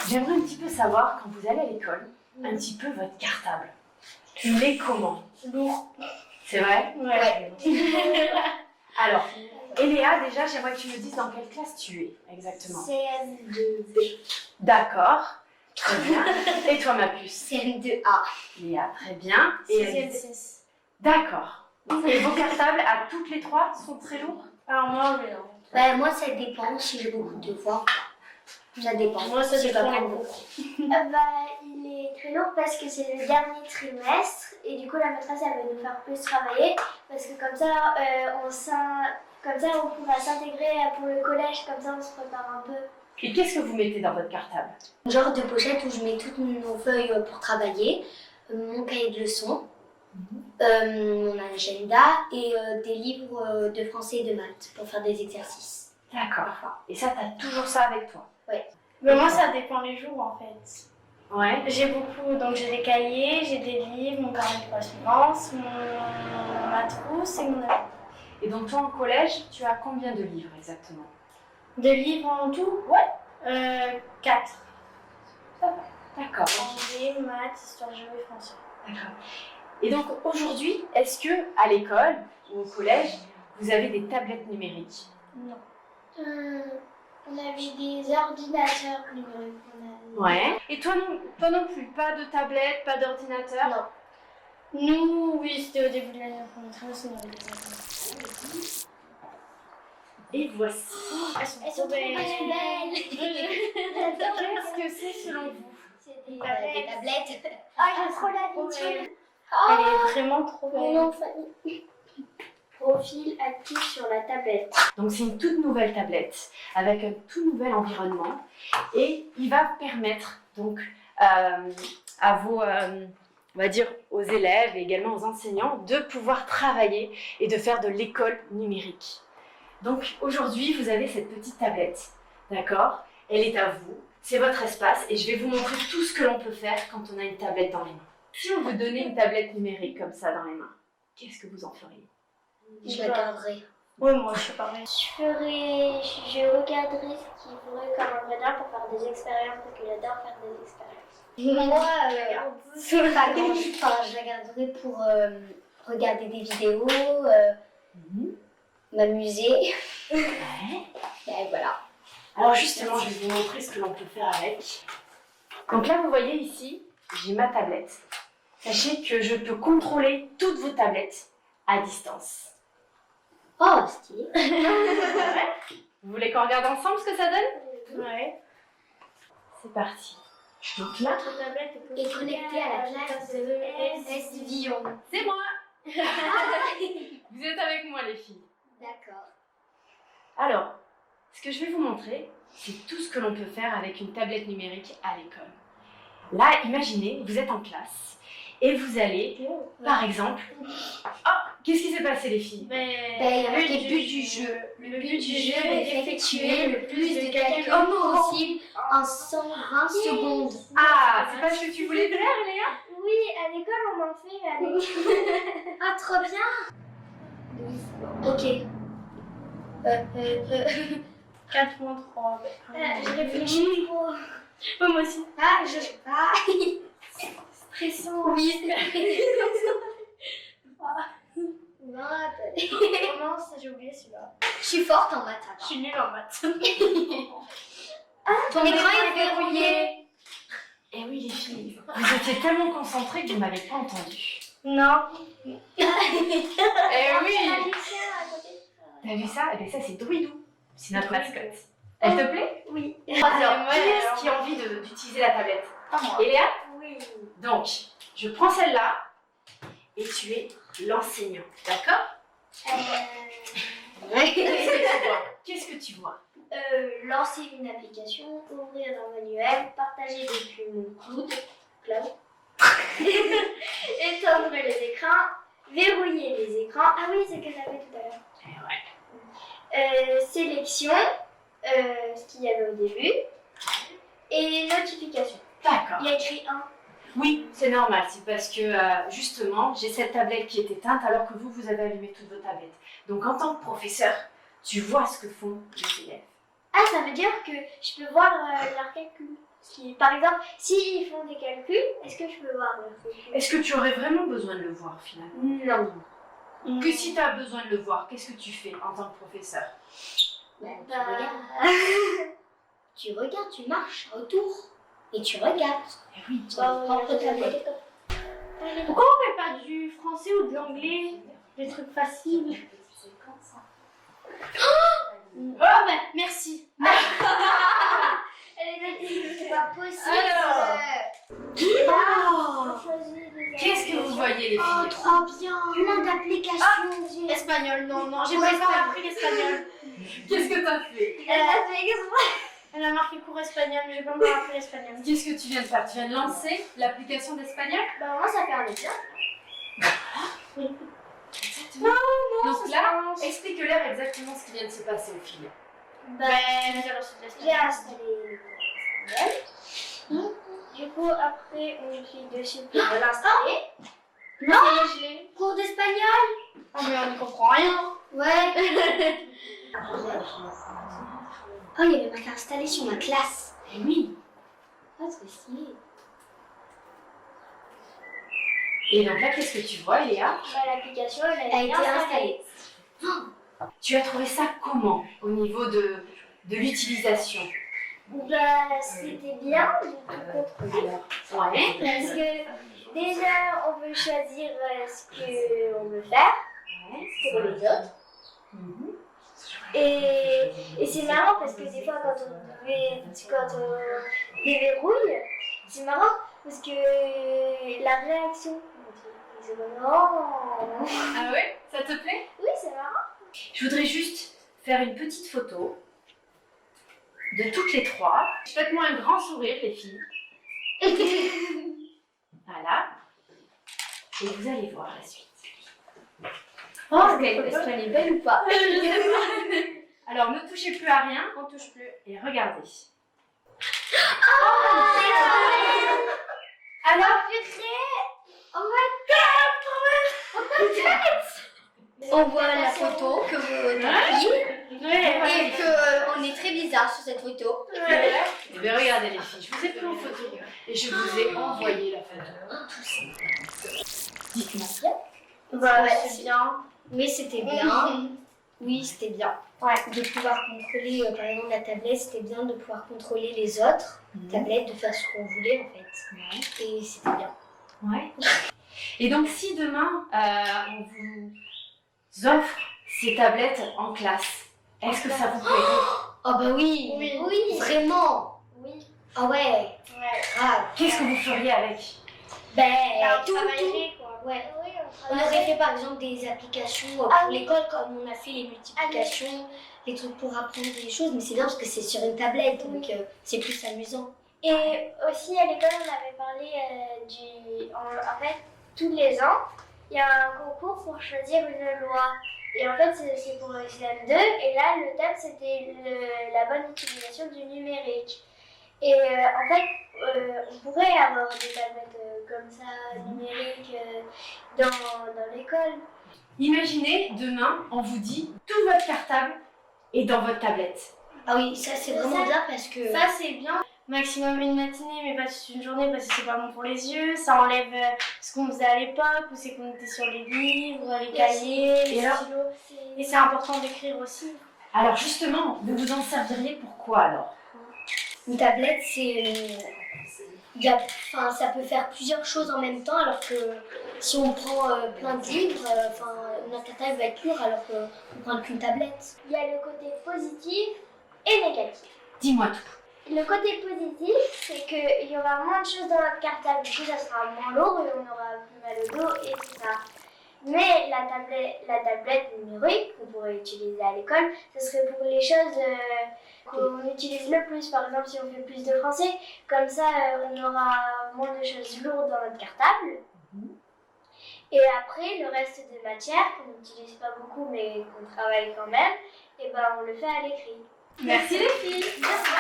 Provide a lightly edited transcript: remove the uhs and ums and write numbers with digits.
J'aimerais un petit peu savoir, quand vous allez à l'école, un petit peu votre cartable. Tu l'es comment? Lourd. C'est vrai? Ouais. Alors, Eléa, déjà, j'aimerais que tu me dises dans quelle classe tu es exactement. CM2B. D'accord, très bien. Et toi, ma puce? CM2A. Léa, très bien. Et CM6. D'accord. Et vos cartables, à toutes les trois, sont très lourds? Alors moi, oui. Bah, moi, ça dépend si j'ai beaucoup de devoirs. Ça dépend. Moi, ça Si dépend pas beaucoup. Il est très lourd parce que c'est le dernier trimestre et du coup la maîtresse elle veut nous faire plus travailler parce que comme ça on pourra s'intégrer pour le collège, comme ça on se prépare un peu. Et qu'est-ce que vous mettez dans votre cartable? Genre de pochette où je mets toutes nos feuilles pour travailler, mon cahier de leçons, mon agenda et des livres de français et de maths pour faire des exercices. D'accord. Et ça, t'as toujours ça avec toi? Mais moi, ça dépend les jours en fait. Ouais. J'ai beaucoup, donc j'ai des cahiers, j'ai des livres, mon carnet de correspondance, ma trousse et mon agenda. Et donc toi, en collège, tu as combien de livres exactement? De livres en tout? Ouais. 4. D'accord. Anglais, maths, histoire géo et français. D'accord. Et donc aujourd'hui, est-ce que à l'école ou au collège, vous avez des tablettes numériques? Non. On avait des ordinateurs numériques. Ouais. Et toi non plus, pas de tablette, pas d'ordinateur? Non. Nous, oui, c'était au début de l'année informatique, on avait des ordinateurs. Et voici. Elles sont Elles sont trop belles. Qu'est-ce que c'est selon vous? C'est Des tablettes. Ah, j'ai trop l'habitude. Elle est vraiment trop Mon belle. nom de famille. Profil actif sur la tablette. Donc c'est une toute nouvelle tablette avec un tout nouvel environnement et il va permettre donc à vos, on va dire aux élèves et également aux enseignants de pouvoir travailler et de faire de l'école numérique. Donc aujourd'hui vous avez cette petite tablette, d'accord? Elle est à vous, c'est votre espace et je vais vous montrer tout ce que l'on peut faire quand on a une tablette dans les mains. Si on vous donnait une tablette numérique comme ça dans les mains, qu'est-ce que vous en feriez? Je la garderai. Oui, moi, je suis pareil. Je regarderai ce qu'il faudrait comme ingrédient pour faire des expériences parce que j'adore faire des expériences. Moi, pas grand chose. Enfin, je la garderai pour regarder des vidéos, m'amuser. Ouais. Et voilà. Alors justement, je vais vous montrer ce que l'on peut faire avec. Donc là, vous voyez ici, j'ai ma tablette. Sachez que je peux contrôler toutes vos tablettes à distance. Oh, stylé. Vous voulez qu'on regarde ensemble ce que ça donne? Ouais. C'est parti. Donc là, Notre tablette Et connecté à la classe de S. Villon. c'est moi. Vous êtes avec moi les filles. D'accord. Alors, ce que je vais vous montrer, c'est tout ce que l'on peut faire avec une tablette numérique à l'école. Là, imaginez, vous êtes en classe et vous allez, par exemple... Oh, qu'est-ce qui s'est passé les filles? Il y a marqué but du jeu. Le but du jeu est d'effectuer le plus de calculs possible en 120 secondes. Ah, c'est pas ce que tu voulais faire, Léa? Oui, à l'école on en fait avec. Ah, trop bien. Ok. 4 moins 3. Je réfléchis trop. Moi aussi. Ah, Stressant. Oui, Comment ça, j'ai oublié celui-là. je suis forte en maths. Je suis nulle en maths. Ton écran est verrouillé. Eh oui les filles, vous étiez tellement concentrées que vous m'avez pas entendu. Non. Eh oui. Alicia à côté. T'as vu ça? Eh bien ça c'est Druidou, c'est notre mascotte. Elle te plaît? Oui. Alors, moi, qui est-ce alors. qui a envie d'utiliser la tablette? Pas moi. Eléa? Oui. Donc, je prends celle-là et tu es l'enseignant, d'accord? Qu'est-ce que tu vois? Lancer une application, ouvrir un manuel, partager depuis mon cloud, éteindre les écrans, verrouiller les écrans. Ah oui, c'est ce que j'avais tout à l'heure. Eh ouais. Sélection, ce qu'il y avait au début, et notification. D'accord. Il y a écrit 1. Oui, c'est normal, c'est parce que justement, j'ai cette tablette qui est éteinte alors que vous avez allumé toutes vos tablettes. Donc en tant que professeur, tu vois ce que font les élèves. Ah, ça veut dire que je peux voir leurs calculs. Par exemple, s'ils font des calculs, est-ce que je peux voir leurs calculs? Est-ce que tu aurais vraiment besoin de le voir finalement? Non. Que si tu as besoin de le voir, qu'est-ce que tu fais en tant que professeur? Tu regardes. Tu regardes, tu marches autour. Et tu regardes. Eh oui, Sur ton propre tablette. Pourquoi on fait pas du français ou de l'anglais? Des trucs faciles. Oh bah merci. C'est pas possible. Alors, Choisis des qu'est-ce que vous voyez les filles? Oh, trop bien. Plein d'applications. Espagnol, non, j'ai pas appris l'espagnol. Qu'est-ce que t'as fait? Elle a marqué cours espagnol, mais j'ai pas encore appris l'espagnol. Qu'est-ce que tu viens de faire? Tu viens de lancer l'application d'espagnol? Bah moi ça fait un bien. Exactement. Donc ça là, commence. explique-leur exactement ce qui vient de se passer aux filles. J'ai installé l'espagnol. Du coup après on clique dessus pour l'installer. Cours d'espagnol. Oh mais on ne comprend rien. Ouais. Oh, il y avait marqué installé sur ma classe. Eh oui. Ah, c'est stylé. Et donc là, qu'est-ce que tu vois, Léa? Bah, l'application elle Elle a été installée. Tu as trouvé ça comment au niveau de l'utilisation? Bah c'était bien de tout contrôler. Ouais. Parce que déjà on peut choisir ce qu'on veut faire pour les autres. Et c'est marrant parce que des fois quand on déverrouille, c'est marrant parce que la réaction, ils disent non. Ah ouais? Ça te plaît? Oui, c'est marrant. Je voudrais juste faire une petite photo de toutes les trois. Faites-moi un grand sourire, les filles. Voilà. Et vous allez voir la suite. Est-ce qu'elle est belle ou pas? Alors, ne touchez plus à rien On touche plus. et regardez. Alors, On voit la photo que vous avez prise et qu'on est très bizarre sur cette photo. Eh bien, regardez, les filles. Je vous ai pris en photo et je vous ai envoyé la photo. Dites-moi. Bah, Ouais, c'est bien. Oui, c'était bien. Oui, c'était bien. Ouais, de pouvoir contrôler, par exemple, la tablette, c'était bien de pouvoir contrôler les autres tablettes, de faire ce qu'on voulait en fait. Ouais. Et c'était bien. Ouais. Et donc, si demain, on vous offre ces tablettes en classe, est-ce que ça vous plairait? Oh bah oui, Oui. vraiment. oui. Ah ouais, grave. Qu'est-ce que vous feriez avec? Ben, Bah, on tout. travaillerait, quoi. Ouais. Oui, On aurait fait par exemple des applications pour Ah oui. l'école, comme on a fait les multiplications, les trucs pour apprendre des choses, mais c'est bien parce que c'est sur une tablette, donc c'est plus amusant. Et aussi à l'école, on avait parlé en fait, tous les ans, il y a un concours pour choisir une loi. Et en fait, c'est pour le CM2. Et là, le thème, c'était la bonne utilisation du numérique. Et en fait, on pourrait avoir des tablettes comme ça, numériques, dans l'école. Imaginez, demain, on vous dit tout votre cartable est dans votre tablette. Ah oui, ça c'est vraiment bien parce que... Ça c'est bien. Maximum une matinée, mais pas toute une journée parce que c'est pas bon pour les yeux. Ça enlève ce qu'on faisait à l'époque où c'est qu'on était sur les livres, les cahiers, les alors stylos. Et c'est important d'écrire aussi. Alors justement, vous vous en serviriez pourquoi alors? Une tablette, ça peut faire plusieurs choses en même temps, alors que si on prend plein de livres, notre cartable va être lourd alors qu'on prend qu'une tablette. Il y a le côté positif et négatif. Dis-moi tout. Le côté positif, c'est qu'il y aura moins de choses dans notre cartable, du coup ça sera moins lourd et on aura plus mal au dos et tout ça. Mais la tablette numérique qu'on pourrait utiliser à l'école, ce serait pour les choses qu'on utilise le plus. Par exemple, si on fait plus de français, comme ça on aura moins de choses lourdes dans notre cartable. Et après, le reste des matières qu'on n'utilise pas beaucoup mais qu'on travaille quand même, et ben on le fait à l'écrit. Merci les filles. Merci.